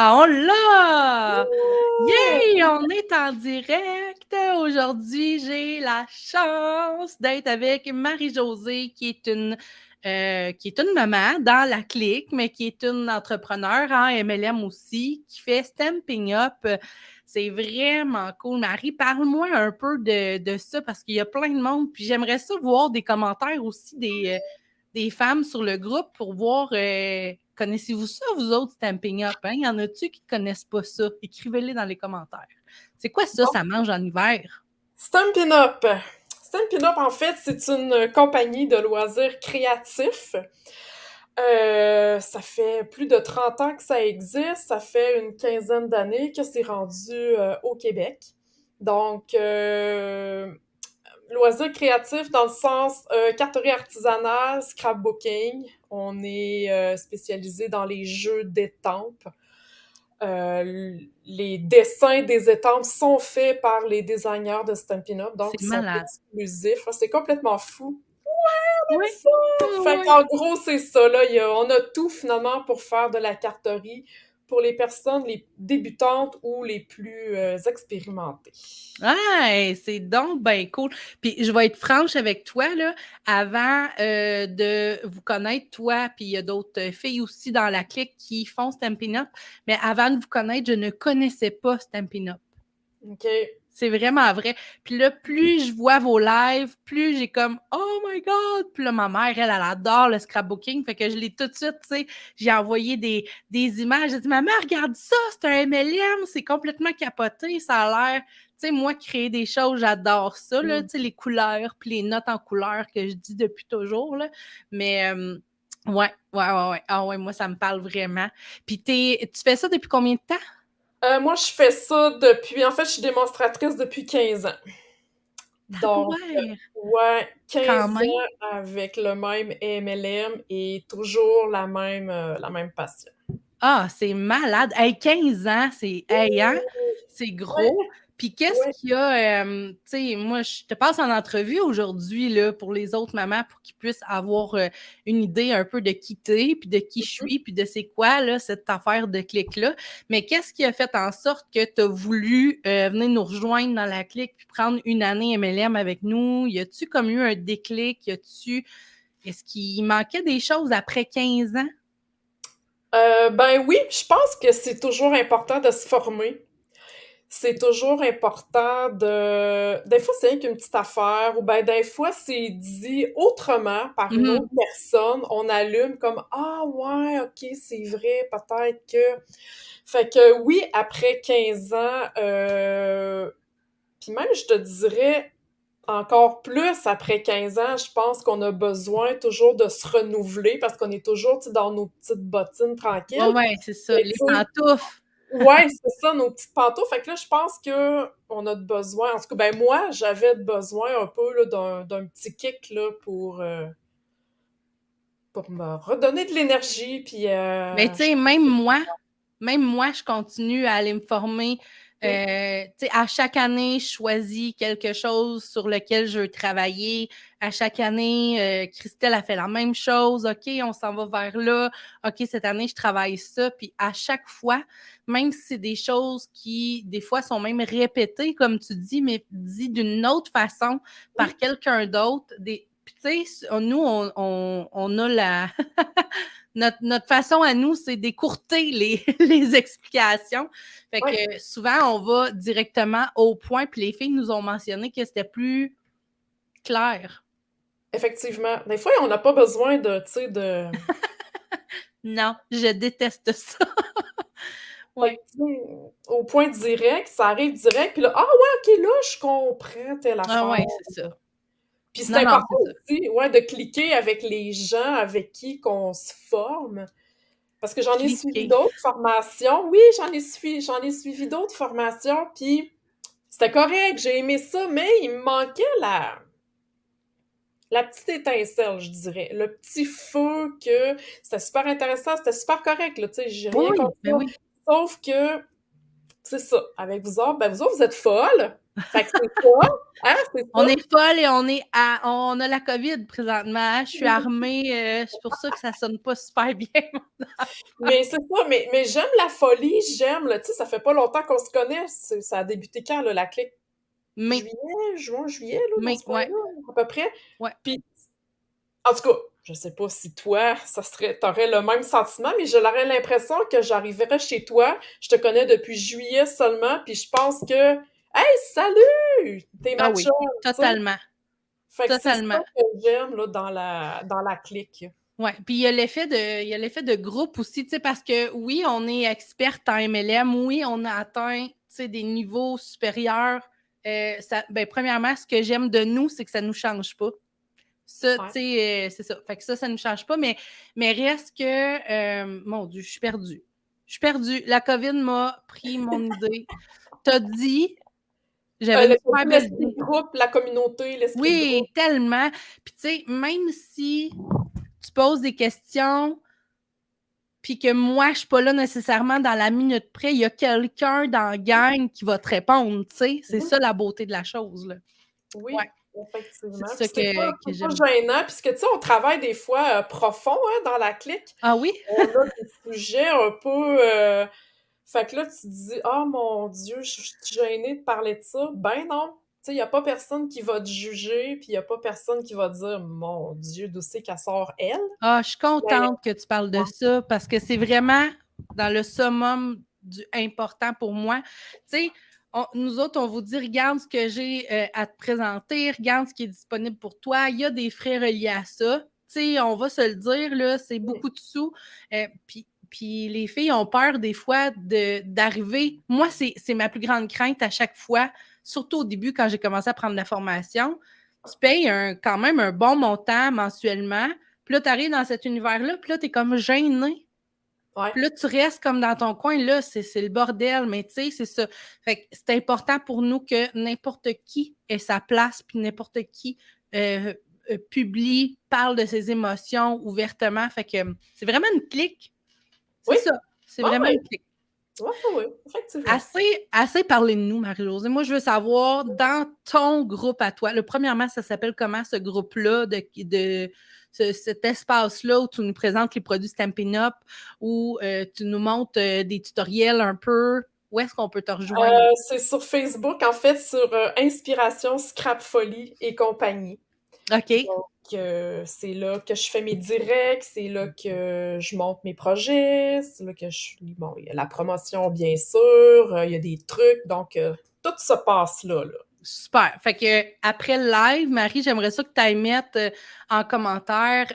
On l'a! Ouais! Yay! On est en direct. Aujourd'hui, j'ai la chance d'être avec Marie-Josée, qui est une maman dans la clique, mais qui est une entrepreneur en MLM aussi, qui fait Stamping Up. C'est vraiment cool. Marie, parle-moi un peu de ça parce qu'il y a plein de monde. Puis j'aimerais ça voir des commentaires aussi des femmes sur le groupe pour voir, connaissez-vous ça, vous autres, Stamping Up? Hein? Y en a-tu qui ne connaissent pas ça? Écrivez-les dans les commentaires. C'est quoi ça, Bon, ça mange en hiver? Stampin' Up! Stampin' Up, en fait, c'est une compagnie de loisirs créatifs. Ça fait plus de 30 ans que ça existe. Ça fait une quinzaine d'années que c'est rendu au Québec. Donc, loisirs créatifs dans le sens carterie artisanale, scrapbooking. On est spécialisé dans les jeux d'étampes. Les dessins des étampes sont faits par les designers de Stampin' Up, donc C'est ils sont malade. exclusifs. C'est complètement fou. Oui, Ça! Fait oui. qu'en gros, c'est ça. Là, on a tout finalement pour faire de la carterie pour les personnes les débutantes ou les plus expérimentées. Ouais, c'est donc bien cool. Puis je vais être franche avec toi, là, avant de vous connaître, toi, puis il y a d'autres filles aussi dans la clique qui font Stampin' Up, mais avant de vous connaître, je ne connaissais pas Stampin' Up. OK. C'est vraiment vrai. Puis là, plus je vois vos lives, plus j'ai comme Oh my God! Puis là, ma mère, elle adore le scrapbooking. Fait que je l'ai tout de suite, tu sais, j'ai envoyé des images. J'ai dit, maman, regarde ça, c'est un MLM, c'est complètement capoté, ça a l'air. Tu sais, moi, créer des choses, j'adore ça, là, Mm. tu sais, les couleurs, puis les notes en couleurs que je dis depuis toujours, là. Mais, ouais, ouais, ouais, ouais. Ah ouais, moi, ça me parle vraiment. Puis tu fais ça depuis combien de temps? Moi, je fais ça depuis... En fait, je suis démonstratrice depuis 15 ans. Donc, Tabouère, ouais, quand 15 même. ans avec le même MLM et toujours la même passion. Ah, c'est malade. Hey, 15 ans, c'est hey, hein? C'est Ouais, gros. Puis qu'est-ce ouais. qu'il y a, tu sais, moi, je te passe en entrevue aujourd'hui là, pour les autres mamans pour qu'ils puissent avoir une idée un peu de qui t'es, puis de qui je suis, puis de c'est quoi là, cette affaire de clique-là. Mais qu'est-ce qui a fait en sorte que tu as voulu venir nous rejoindre dans la clique puis prendre une année MLM avec nous? Y a-tu comme eu un déclic? Est-ce qu'il manquait des choses après 15 ans? Ben oui, je pense que c'est toujours important de se former. C'est toujours important de... Des fois, c'est rien qu'une petite affaire, ou ben des fois, c'est dit autrement par une Mhm. autre personne. On allume comme «Ah ouais, ok, c'est vrai, peut-être que...» Fait que oui, après 15 ans, puis même, je te dirais, encore plus après 15 ans, je pense qu'on a besoin toujours de se renouveler parce qu'on est toujours, tu sais, dans nos petites bottines Ouais, tranquilles. ouais, c'est ça. Mais Les tu sais, pantoufles. ouais, c'est ça, nos petites pantoufles. Fait que là, je pense que on a besoin, en tout cas, ben moi, j'avais besoin un peu là, d'un petit kick là, pour me redonner de l'énergie. Puis, Mais tu je sais, pense même moi, je continue à aller me former. que... Tu sais, à chaque année, je choisis quelque chose sur lequel je veux travailler. À chaque année, Christelle a fait la même chose. OK, on s'en va vers là. OK, cette année, je travaille ça. Puis à chaque fois, même si c'est des choses qui, des fois, sont même répétées, comme tu dis, mais dit d'une autre façon par Oui, quelqu'un d'autre. Puis tu sais, nous, on a la... notre façon à nous, c'est d'écourter les explications. Fait oui, que souvent, on va directement au point, puis les filles nous ont mentionné que c'était plus clair. effectivement. Des fois, on n'a pas besoin de, tu sais, de... Non, je déteste ça. Fait que, Ouais. tu sais, au point direct, ça arrive direct, puis là, ah ouais, ok, là, je comprends telle Ah affaire. ouais, c'est ça. Puis c'est Non, non, important c'est ça. aussi, ouais, de cliquer avec les gens avec qui qu'on se forme. Parce que j'en ai suivi Cliquer. d'autres formations. Oui, j'en ai suivi d'autres formations, puis c'était correct, j'ai aimé ça, mais il me manquait la petite étincelle, je dirais. Le petit feu que c'était super intéressant, c'était super correct, là, tu sais, j'ai Oui, rien oui, contre ben ça. oui. Sauf que, c'est ça, avec vous autres, ben vous autres, vous êtes folles. Fait que c'est ça, hein, c'est On ça. est folle et on a la COVID présentement. Je suis armée, c'est pour ça que ça sonne pas super bien. Mais c'est ça, mais j'aime la folie, j'aime le tu sais, ça fait pas longtemps qu'on se connaît, ça a débuté quand là, la clique? Mais, Juillet, juin, juillet, là, dans ce ouais, coin-là, à peu près? ouais. Puis en tout cas, je sais pas si toi, ça serait t'aurais le même sentiment, mais j'aurais l'impression que j'arriverais chez toi, je te connais depuis juillet seulement, puis je pense que: «Hey, salut! Tu Ah ma oui, chum», tu sais? totalement, Fait que c'est ça totalement. que j'aime là dans la clique. Ouais, puis il y a l'effet de groupe aussi, tu sais, parce que oui, on est experte en MLM, oui, on a atteint, tu sais, des niveaux supérieurs. Ben, premièrement, ce que j'aime de nous, c'est que ça nous change pas. Ça, tu Ouais. sais, c'est ça. Fait que ça nous change pas, mais reste que, mon Dieu, je suis perdue. Je suis perdue. La COVID m'a pris mon idée. T'as dit, j'avais une super belle L'esprit idée. de groupe, la communauté, l'esprit de groupe. Oui, tellement. Puis tu sais, même si tu poses des questions, puis que moi, je suis pas là nécessairement dans la minute près, il y a quelqu'un dans la gang qui va te répondre, tu sais. C'est Mmh. ça la beauté de la chose, là. Ouais, Oui, c'est effectivement. ça Puis que c'est pas j'aime. gênant puisque, tu sais, on travaille des fois, profond, hein, dans la clique. Ah oui? On a des sujets un peu, fait que là, tu te dis: «Ah mon Dieu, je suis gênée de parler de ça». Ben non, tu sais, il y a pas personne qui va te juger, puis il y a pas personne qui va dire: «Mon Dieu, d'où c'est qu'elle sort elle?» Ah, je suis Ben contente que tu parles de ouais, ça parce que c'est vraiment dans le summum du important pour moi. Tu sais, nous autres, on vous dit, regarde ce que j'ai à te présenter, regarde ce qui est disponible pour toi. Il y a des frais reliés à ça. Tu sais, on va se le dire, là, c'est mmh, beaucoup de sous. Puis les filles ont peur des fois d'arriver. Moi, c'est ma plus grande crainte à chaque fois, surtout au début quand j'ai commencé à prendre la formation. Tu payes quand même un bon montant mensuellement. Puis là, tu arrives dans cet univers-là, puis là, tu es comme gêné. ouais, Puis là, tu restes comme dans ton coin, là, c'est le bordel, mais tu sais, c'est ça. Fait que c'est important pour nous que n'importe qui ait sa place, puis n'importe qui euh, publie, parle de ses émotions ouvertement. Fait que c'est vraiment une clique. C'est oui, ça. C'est ouais, vraiment ouais, une clique. ouais, ouais, ouais, effectivement. Assez parlé de nous, Marie-Josée. Moi, je veux savoir, dans ton groupe à toi, premièrement, ça s'appelle comment ce groupe-là, cet espace-là où tu nous présentes les produits Stampin' Up, où tu nous montres des tutoriels un peu. Où est-ce qu'on peut te rejoindre? C'est sur Facebook, en fait, sur, Inspiration Scrap Folie et compagnie. OK. Donc, c'est là que je fais mes directs, c'est là que je monte mes projets, c'est là que bon, il y a la promotion, bien sûr, il y a des trucs, donc, tout se passe là, là. Super. Fait que après le live, Marie, j'aimerais ça que tu ailles mettre en commentaire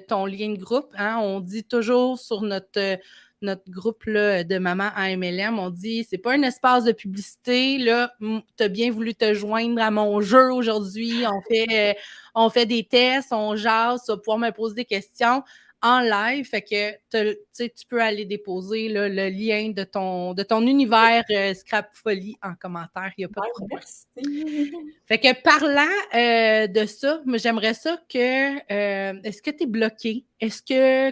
ton lien de groupe. Hein? On dit toujours sur notre groupe là, de Maman à MLM, on dit c'est pas un espace de publicité. Là, tu as bien voulu te joindre à mon jeu aujourd'hui. On fait des tests, on jase, tu vas pouvoir me poser des questions en live. Fait que tu peux aller déposer là, le lien de ton univers Scrap Folie en commentaire. Il n'y a pas de Ouais, problème. merci. Fait que parlant de ça, moi, j'aimerais ça que. Est-ce que tu es bloqué?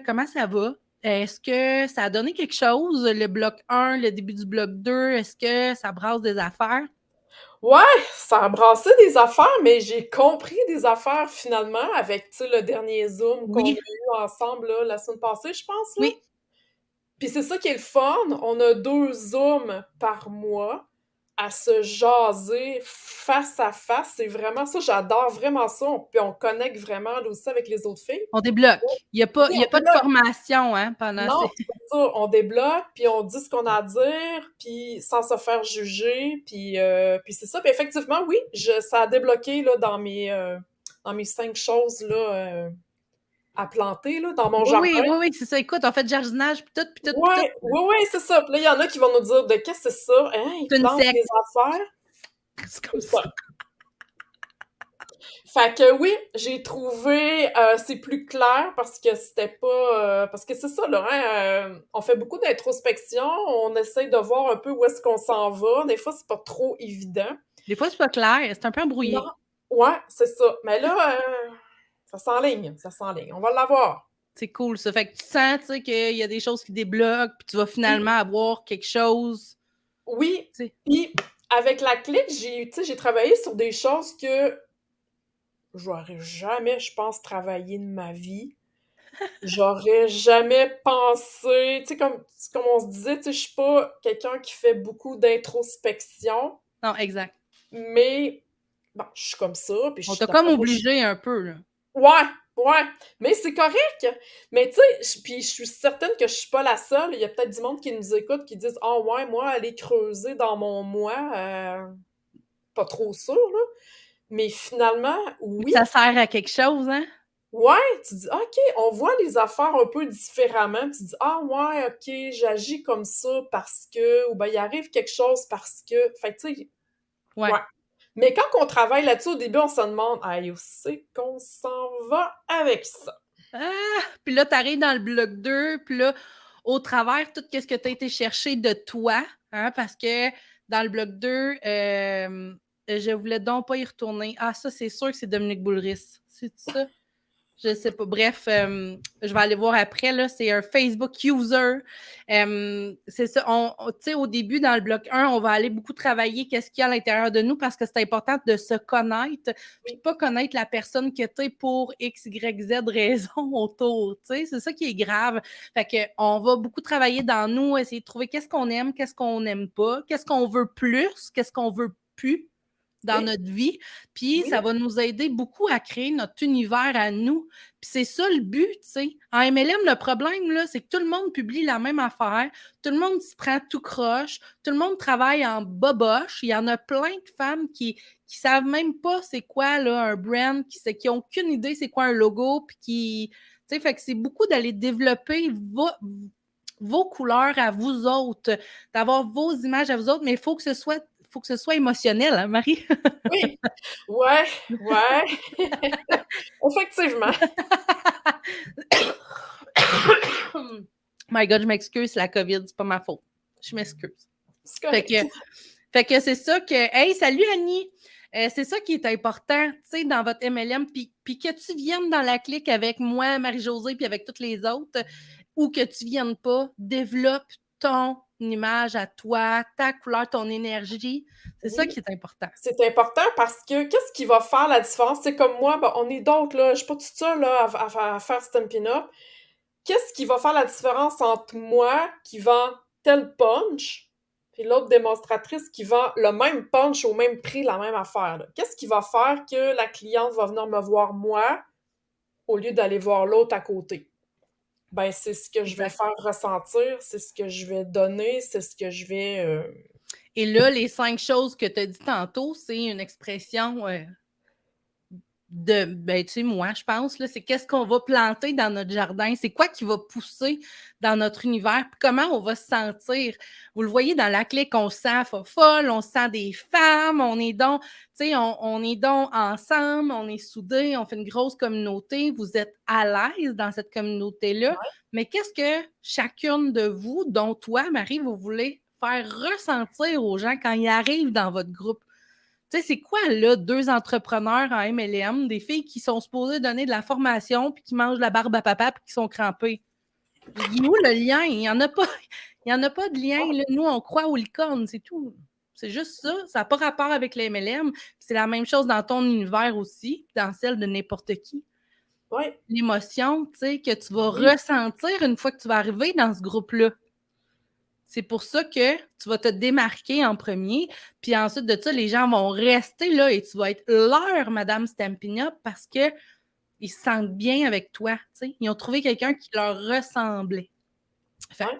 Comment ça va? Est-ce que ça a donné quelque chose, le bloc 1, le début du bloc 2? Est-ce que ça brasse des affaires? Ouais, ça a brassé des affaires, mais j'ai compris des affaires finalement avec, tu sais, le dernier Zoom qu'on a Oui, eu ensemble, là, la semaine passée, je pense, là. oui. Puis c'est ça qui est le fun, on a 2 Zooms par mois à se jaser face à face. C'est vraiment ça, j'adore vraiment ça. Puis on connecte vraiment là aussi avec les autres filles. On débloque. Oui, Il y a on pas de débloque. formation hein, pendant Non, ces. c'est ça, on débloque, puis on dit ce qu'on a à dire, puis sans se faire juger, puis c'est ça. Puis effectivement, oui, ça a débloqué là, dans mes 5 choses là, à planter là, dans mon jardin. Oui, c'est ça. Écoute, on fait du jardinage, puis tout, puis tout, puis tout. Ouais, ouais, ouais, c'est ça. Puis là, il y en a qui vont nous dire: «De qu'est-ce que c'est ça? Hein, ils C'est une plantent secte. des affaires?» C'est C'est comme ça. ça. Fait que oui, j'ai trouvé, c'est plus clair parce que c'était pas, parce que c'est ça là, hein, on fait beaucoup d'introspection, on essaie de voir un peu où est-ce qu'on s'en va. Des fois, c'est pas trop évident. Des fois, c'est pas clair. C'est un peu Non, embrouillé. ouais, c'est ça. Mais là, ça s'enligne, ça s'enligne. On va l'avoir. C'est cool ça. Fait que tu sens, tu sais, qu'il y a des choses qui débloquent, puis tu vas Oui, finalement avoir quelque chose, oui, tu sais. puis avec la clique, j'ai travaillé sur des choses que j'aurais jamais, je pense, travaillé de ma vie. J'aurais jamais pensé, comme on se disait, je suis pas quelqu'un qui fait beaucoup d'introspection, Non, exact. mais bon, je suis comme ça, puis On je t'a comme d'après moi, obligé un peu, là. ouais, ouais, mais c'est correct. Mais tu sais, puis je suis certaine que je suis pas la seule. Il y a peut-être du monde qui nous écoute qui disent ah ouais, moi aller creuser dans mon moi, pas trop sûr là. Mais finalement, Mais oui, ça sert à quelque chose, hein? ouais, tu dis ok, on voit les affaires un peu différemment. Tu dis ah ouais, ok, j'agis comme ça parce que ou ben il arrive quelque chose parce que. Fait que tu sais, Ouais. ouais. Mais quand on travaille là-dessus, au début, on se demande, hey, où c'est qu'on s'en va avec ça? Ah! Puis là, tu arrives dans le bloc 2, puis là, au travers, tout ce que tu as été chercher de toi, hein, parce que dans le bloc 2, je voulais donc pas y retourner. Ah, ça, c'est sûr que c'est Dominique Boulris. C'est ça? Je sais pas. Bref, je vais aller voir après. Là, c'est un Facebook user. C'est ça. Tu sais, au début, dans le bloc 1, on va aller beaucoup travailler qu'est-ce qu'il y a à l'intérieur de nous parce que c'est important de se connaître puis de Oui. pas connaître la personne que tu es pour X, Y, Z raison autour. Tu sais, c'est ça qui est grave. Fait que on va beaucoup travailler dans nous, essayer de trouver qu'est-ce qu'on aime, qu'est-ce qu'on n'aime pas, qu'est-ce qu'on veut plus, qu'est-ce qu'on veut plus dans Oui, notre vie. Puis oui, ça va nous aider beaucoup à créer notre univers à nous. Puis c'est ça le but, tu sais. En MLM, le problème, là, c'est que tout le monde publie la même affaire, tout le monde se prend tout croche, tout le monde travaille en boboche. Il y en a plein de femmes qui savent même pas c'est quoi là, un brand, qui ont aucune idée c'est quoi un logo, puis qui... Tu sais, fait que c'est beaucoup d'aller développer vos couleurs à vous autres, d'avoir vos images à vous autres, mais faut que ce soit émotionnel, hein, Marie? oui. Ouais, ouais. Effectivement. My God, je m'excuse, c'est la COVID, c'est pas ma faute. Je m'excuse. C'est Fait correct. que, fait que c'est ça que. Hey, salut Annie! C'est ça qui est important, tu sais, dans votre MLM, puis que tu viennes dans la clique avec moi, Marie-Josée, puis avec toutes les autres, ou que tu viennes pas, développe ton image à toi, ta couleur, ton énergie. C'est ça Oui, qui est important. c'est important parce que qu'est-ce qui va faire la différence? C'est comme moi, ben, on est d'autres, là. Je suis pas toute seule là, à faire Stampin' Up. Qu'est-ce qui va faire la différence entre moi qui vend tel punch puis l'autre démonstratrice qui vend le même punch au même prix, la même affaire, là? Qu'est-ce qui va faire que la cliente va venir me voir moi au lieu d'aller voir l'autre à côté? Ben, c'est ce que je vais Exact. faire ressentir, c'est ce que je vais donner, c'est ce que je vais, Et là, les 5 choses que tu as dit tantôt, c'est une expression ben, tu sais, moi, je pense, là, c'est qu'est-ce qu'on va planter dans notre jardin, c'est quoi qui va pousser dans notre univers, puis comment on va se sentir. Vous le voyez dans la clique, on se sent folle, on se sent des femmes, on est donc, tu sais, on est donc ensemble, on est soudés, on fait une grosse communauté, vous êtes à l'aise dans cette communauté-là, mais qu'est-ce que chacune de vous, dont toi, Marie, vous voulez faire ressentir aux gens quand ils arrivent dans votre groupe? Tu sais, c'est quoi, là, deux entrepreneurs en MLM, des filles qui sont supposées donner de la formation puis qui mangent la barbe à papa puis qui sont crampées? Il est où le lien? Il n'y en a pas. Il y en a pas de lien. Là. Nous, on croit aux licornes, c'est tout. C'est juste ça. Ça n'a pas rapport avec les MLM. C'est la même chose dans ton univers aussi, dans celle de n'importe qui. ouais, L'émotion, tu sais, que tu vas oui, ressentir une fois que tu vas arriver dans ce groupe-là. C'est pour ça que tu vas te démarquer en premier, puis ensuite de ça, les gens vont rester là et tu vas être leur Madame Stampin' Up parce qu'ils se sentent bien avec toi. T'sais. Ils ont trouvé quelqu'un qui leur ressemblait. Fait que, ouais,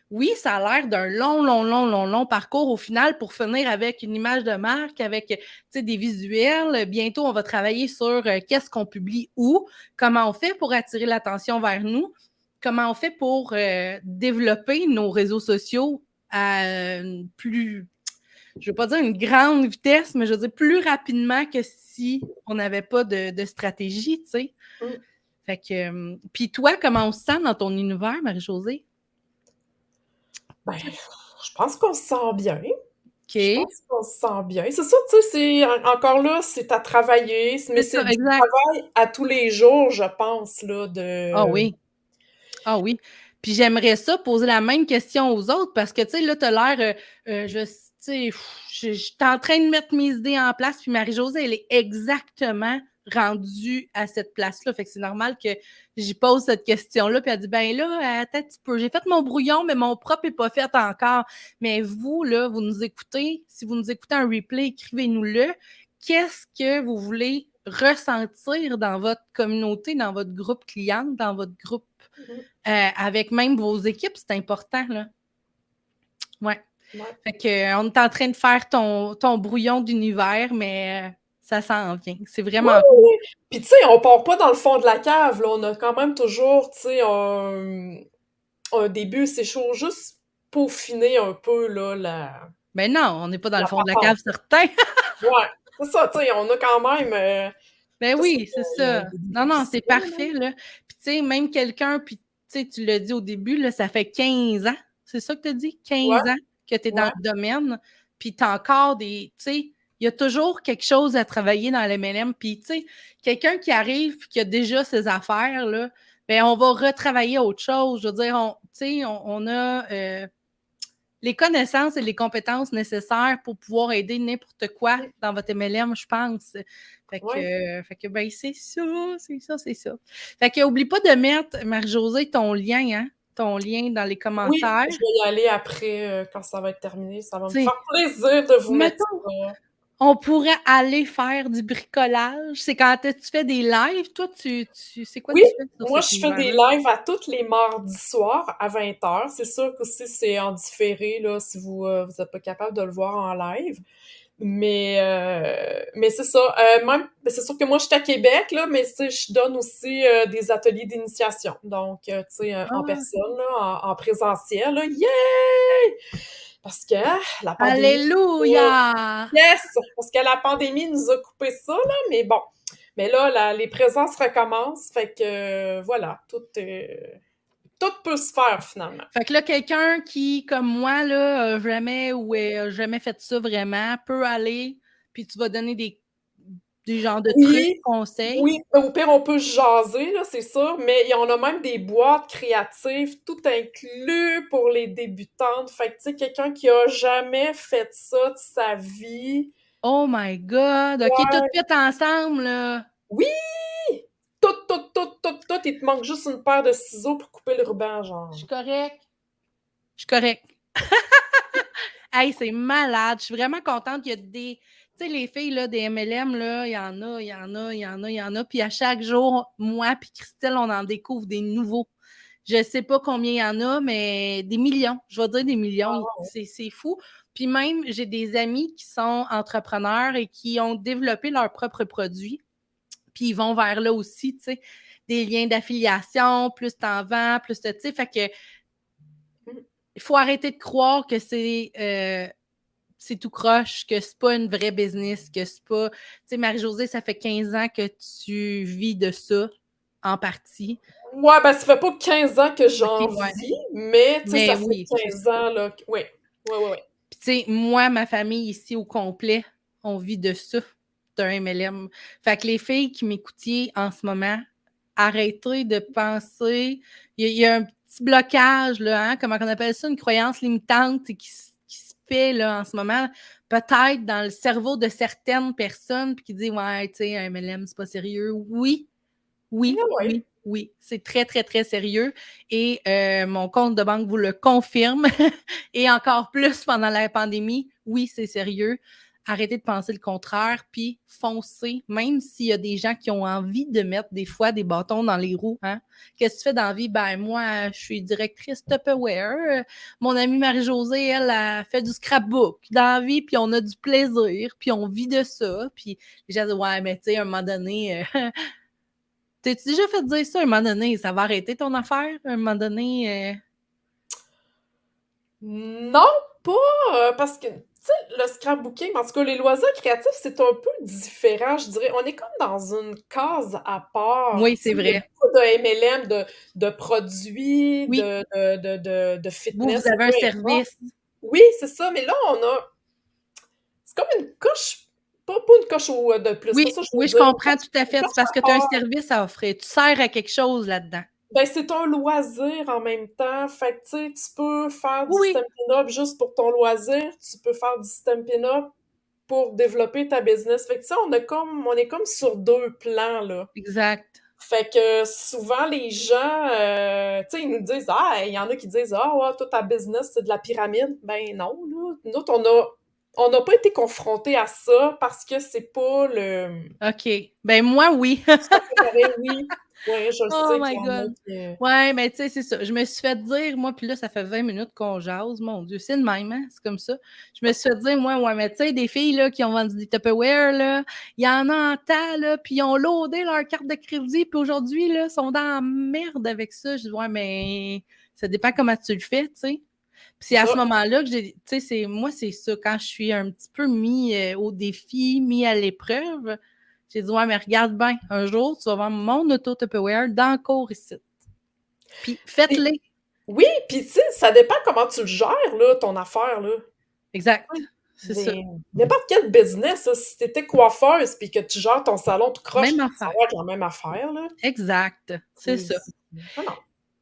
oui, ça a l'air d'un long parcours au final pour finir avec une image de marque, avec des visuels. Bientôt, on va travailler sur qu'est-ce qu'on publie où, comment on fait pour attirer l'attention vers nous, comment on fait pour développer nos réseaux sociaux à une plus, je ne veux pas dire une grande vitesse, mais je veux dire plus rapidement que si on n'avait pas de stratégie, tu sais. mmh. Fait que, puis toi, comment on se sent dans ton univers, Marie-Josée? Ben, je pense qu'on se sent bien. Je OK. pense qu'on se sent bien. C'est ça, tu sais, encore là, c'est à travailler, mais C'est c'est ça, du exact. travail à tous les jours, je pense, là, Ah de oui. Ah oui. Puis j'aimerais ça poser la même question aux autres parce que, tu sais, là, tu as l'air, tu sais, je suis en train de mettre mes idées en place, puis Marie-Josée, elle est exactement rendue à cette place-là. Fait que c'est normal que j'y pose cette question-là, puis elle dit, ben là, attends un petit peu, j'ai fait mon brouillon, mais mon propre n'est pas fait encore. Mais vous, là, vous nous écoutez, si vous nous écoutez en replay, écrivez-nous-le. Qu'est-ce que vous voulez ressentir dans votre communauté, dans votre groupe client, dans votre groupe, avec même vos équipes, c'est important, là. Ouais. Ouais. Fait que, on est en train de faire ton brouillon d'univers, mais ça s'en vient. C'est vraiment cool. Oui! Puis tu sais, on part pas dans le fond de la cave, là. On a quand même toujours, tu sais, un début. C'est chaud, juste peaufiner un peu, là, Ben non, on n'est pas dans le la fond de la cave, patente. certain. Ouais, c'est ça, tu sais, on a quand même... Ben ça, c'est oui, c'est ça. des Non, débuts non, c'est difficiles, là. parfait, là. Puis tu sais, même quelqu'un, puis tu sais, tu l'as dit au début, là, ça fait 15 ans. C'est ça que tu as dit? Ouais, 15 ans que tu es dans ouais. le domaine. Puis tu as encore des. Tu sais, il y a toujours quelque chose à travailler dans l'MLM. Puis tu sais, quelqu'un qui arrive puis qui a déjà ses affaires, là, ben on va retravailler autre chose. Je veux dire, tu sais, on a. Les connaissances et les compétences nécessaires pour pouvoir aider n'importe quoi dans votre MLM, je pense. Ouais. Fait que ben, c'est ça, c'est ça, c'est ça. Fait que oublie pas de mettre, Marie-Josée, ton lien, hein, ton lien dans les Oui, commentaires. je vais y aller après, quand ça va être terminé. Ça va me Tu sais, faire plaisir de vous mettre mettons, ça. on pourrait aller faire du bricolage. C'est quand tu fais des lives, toi, c'est quoi Oui, tu fais sur moi, cet je fais des univers-là? lives à tous les mardis soirs à 20h. C'est sûr qu'aussi c'est en différé, là, si vous êtes pas capable de le voir en live. Mais c'est ça. Même, ben, c'est sûr que moi, je suis à Québec, là, mais tu sais, je donne aussi des ateliers d'initiation. Donc, tu sais, en Ah, personne, là, en présentiel, là. Yeah! Parce que la pandémie, alléluia! yes! Parce que la pandémie nous a coupé ça, là, mais bon. Mais là, les présences recommencent, fait que voilà, tout peut se faire finalement. Fait que là, quelqu'un qui, comme moi, là, jamais ou jamais fait ça vraiment, peut aller, puis tu vas donner des genres de trucs, Oui, conseils. oui, au pire, on peut jaser, là, c'est sûr, mais il y en a même des boîtes créatives, tout inclus pour les débutantes. Fait que, tu sais, quelqu'un qui a jamais fait ça de sa vie. Oh my God! OK, tout Ouais. fait ensemble, là. Oui! Tout. Il te manque juste une paire de ciseaux pour couper le ruban, Je suis genre. correct. Je suis correct. Hey, c'est malade. Je suis vraiment contente. Il y a des. Tu sais, les filles là, des MLM, là, il y en a, il y en a, il y en a, il y en a. Puis à chaque jour, moi puis Christelle, on en découvre des nouveaux. Je ne sais pas combien il y en a, mais des millions. Je vais dire des millions. C'est fou. Puis même, j'ai des amis qui sont entrepreneurs et qui ont développé leurs propres produits. Puis ils vont vers là aussi, tu sais, des liens d'affiliation, plus t'en vends, plus tu sais. Fait que il faut arrêter de croire que c'est tout croche, que c'est pas une vraie business, que c'est pas. Tu sais, Marie-Josée, ça fait 15 ans que tu vis de ça, en partie. Ouais, ben, ça fait pas 15 ans que OK, j'en ouais. vis, mais tu sais, Mais ça fait oui, c'est 15 ça. ans, là. Oui, oui. Puis, tu sais, moi, ma famille ici au complet, on vit de ça, d'un MLM. Fait que les filles qui m'écoutiez en ce moment, arrêtez de penser. Il y a un petit blocage, là, hein, comment on appelle ça, une croyance limitante qui se fait là, en ce moment, peut-être dans le cerveau de certaines personnes, puis qui dit ouais, tu sais, un MLM, c'est pas sérieux. Oui, Ah oui, ouais. oui, oui. C'est très, très, très sérieux. Et mon compte de banque vous le confirme. Et encore plus pendant la pandémie, oui, c'est sérieux. Arrêtez de penser le contraire, puis foncez, même s'il y a des gens qui ont envie de mettre des fois des bâtons dans les roues. Hein? Qu'est-ce que tu fais dans la vie? Ben, moi, je suis directrice Tupperware. Mon amie Marie-Josée, elle, a fait du scrapbook dans la vie, puis on a du plaisir, puis on vit de ça. Puis les gens disent, ouais, mais tu sais, à un moment donné, t'es-tu déjà fait dire ça à un moment donné? Ça va arrêter ton affaire? À un moment donné. Non, pas parce que, tu sais, le scrapbooking, en tout cas, les loisirs créatifs, c'est un peu différent, je dirais. On est comme dans une case à part. Oui, Tu sais, c'est il y a vrai. beaucoup de MLM, de produits, Oui. de Vous fitness, avez un peu importe. service. Oui, c'est ça, mais là, on a. C'est comme une coche, pas une coche de plus, c'est pas Oui, ça que je oui, veux je dire. comprends tout à Une fait. C'est coche parce à que tu as un part. service à offrir. Tu sers à quelque chose là-dedans. Ben, c'est un loisir en même temps. Fait que, tu sais, tu peux faire du Oui, Stampin' Up juste pour ton loisir, tu peux faire du Stampin' Up pour développer ta business. Fait que, tu sais, on est comme sur deux plans, là. exact. Fait que souvent, les gens, tu sais, ils nous disent, ah, il y en a qui disent, ah, ouais, toi, ta business, c'est de la pyramide. Ben non, là. Nous autres, on n'a pas été confrontés à ça parce que c'est pas le. OK. Ben moi, oui. Ça paraît, oui. Ouais, je le Oh sais qu'il my y en a God. qui. Ouais, mais tu sais, c'est ça. Je me suis fait dire, moi, puis là, ça fait 20 minutes qu'on jase. Mon Dieu, c'est le même, hein? C'est comme ça. Je me suis fait dire, moi, ouais, mais tu sais, des filles là, qui ont vendu des Tupperware, là, il y en a en temps, là, puis ils ont loadé leur carte de crédit, puis aujourd'hui, là, sont dans la merde avec ça. Je dis, ouais, mais ça dépend comment tu le fais, tu sais. Puis c'est C'est à ce ça. moment-là que j'ai, tu sais, moi, c'est ça. Quand je suis un petit peu mis au défi, mis à l'épreuve, j'ai dit, ouais, mais regarde bien, un jour, tu vas vendre mon auto Tupperware dans le cours ici. Puis Puis- faites-les. oui, puis tu sais, ça dépend comment tu le gères, là, ton affaire, là. Exact. Oui. C'est ça. N'importe quel business, là, si t'étais coiffeuse puis que tu gères ton salon tout croche, Même ça affaire. va être la même affaire, là. Exact. C'est ça. Ah non.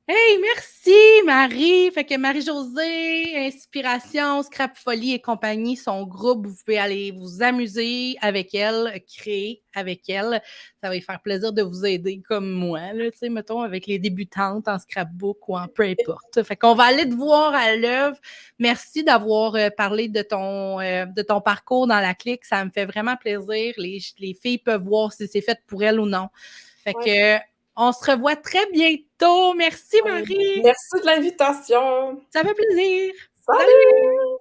Hey, merci Marie. Fait que Marie-Josée, Inspiration, Scrap Folie et compagnie, son groupe, vous pouvez aller vous amuser avec elle, créer avec elle. Ça va lui faire plaisir de vous aider comme moi, là, tu sais, mettons, avec les débutantes en scrapbook ou en peu importe. Fait qu'on va aller te voir à l'œuvre. Merci d'avoir parlé de ton parcours dans la clique. Ça me fait vraiment plaisir. Les filles peuvent voir si c'est fait pour elles ou non. Fait Ouais. que on se revoit très bientôt. Merci, Ouais. Marie. Merci de l'invitation. Ça fait plaisir. Salut! Salut!